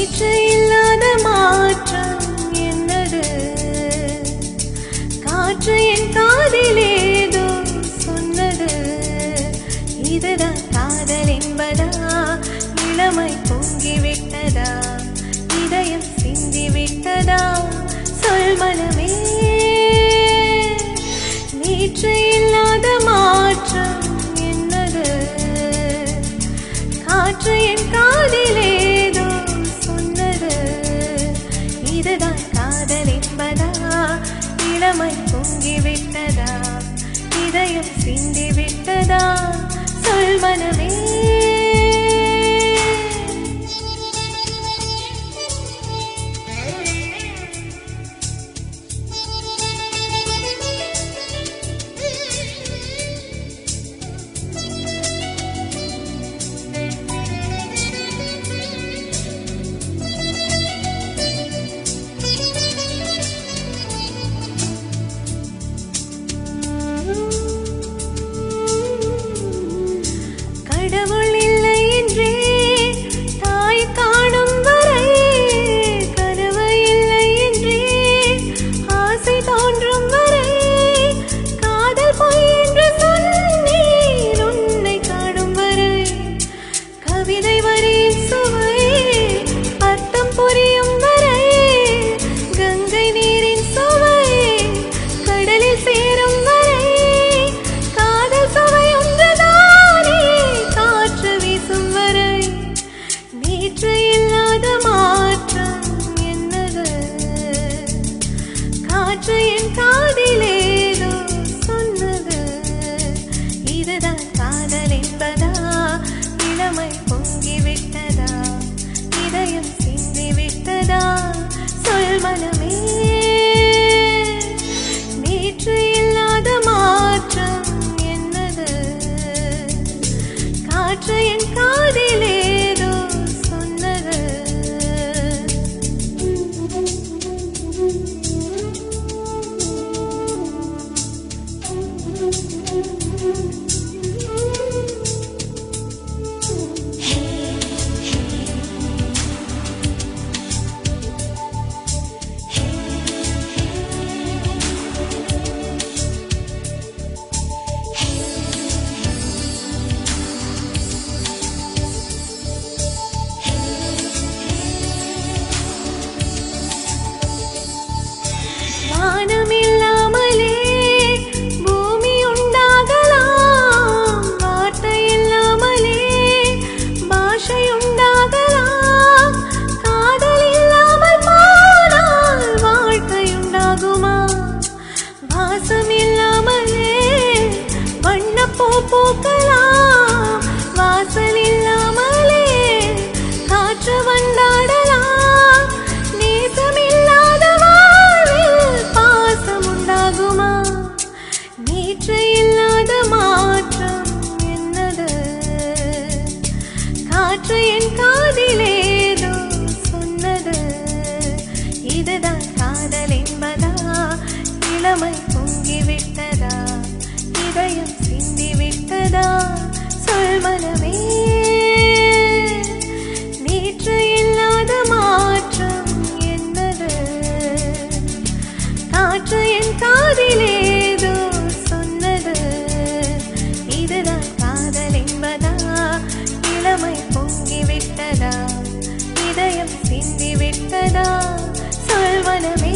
நேற்று இல்லாத மாற்றம் என்னது? காற்று என் காதிலேதோ சொன்னது. இதுதான் காதல் என்பதா? இளமை பொங்கிவிட்டதா? இதயம் சிந்திவிட்டதா? சொல் மனமே. நேற்று இல்லாத மாற்றம் என்னது? காற்று என் காதிலேதோ சொன்னது. இதுதான் காதல் என்பதா? இளமை பொங்கிவிட்டதா? இதயம் சிந்திவிட்டதா? சொல் மனமே. கடவுள் இல்லை என்றே தாய் காணும் வரை, கனவு இல்லை என்றே ஆசை தோன்றும் வரை, காதல் பொய் என்று சொன்னேன் உன்னை காணும் வரை. கவிதை வரியின் சுவை அர்த்தம் புரியும் வரை, கங்கை நீரின் சுவை கடலில் சேரும் வரை, காதல் சுவை ஒன்றுதானே காற்று வீசும் வரை. நேற்று இல்லாத மாற்றம் என்னது? காற்று என் காதிலேதோ சொன்னது. இதுதான் காதல் என்பதா? இளமை பொங்கிவிட்டதா? இதயம் சிந்திவிட்டதா? சொல் மனமே. நேற்று இல்லாத மாற்றம் என்னது? காற்று என் காதிலேதோ சொன்னது. வானம் இல்லாமலே பூமி உண்டாகலாம், வார்த்தை இல்லாமலே பாஷை உண்டாகலாம், காதல் இல்லாமல் போனால் வாழ்க்கை உண்டாகுமா? வாசம் இல்லாமலே வண்ணப்பூ பூக்கலாம், வாசல் இல்லாமலே காற்று வந்தாடலாம், நேசம் இல்லாத பாசம் உண்டாகுமா? நேற்று இல்லாத மாற்றம் என்னது? காற்று என் காதிலேதோ சொன்னது. இதுதான் காதல் என்பதா? இளமை பொங்கிவிட்டதா? இதயம் சிந்திவிட்டதா? சொல் மனமே. நேற்று இல்லாத மாற்றம் என்னது? காற்று என் காதிலேதோ சொன்னது. இதுதான் காதல் என்பதா? இளமை பொங்கிவிட்டதா? இதயம் சிந்திவிட்டதா? சொல் மனமே.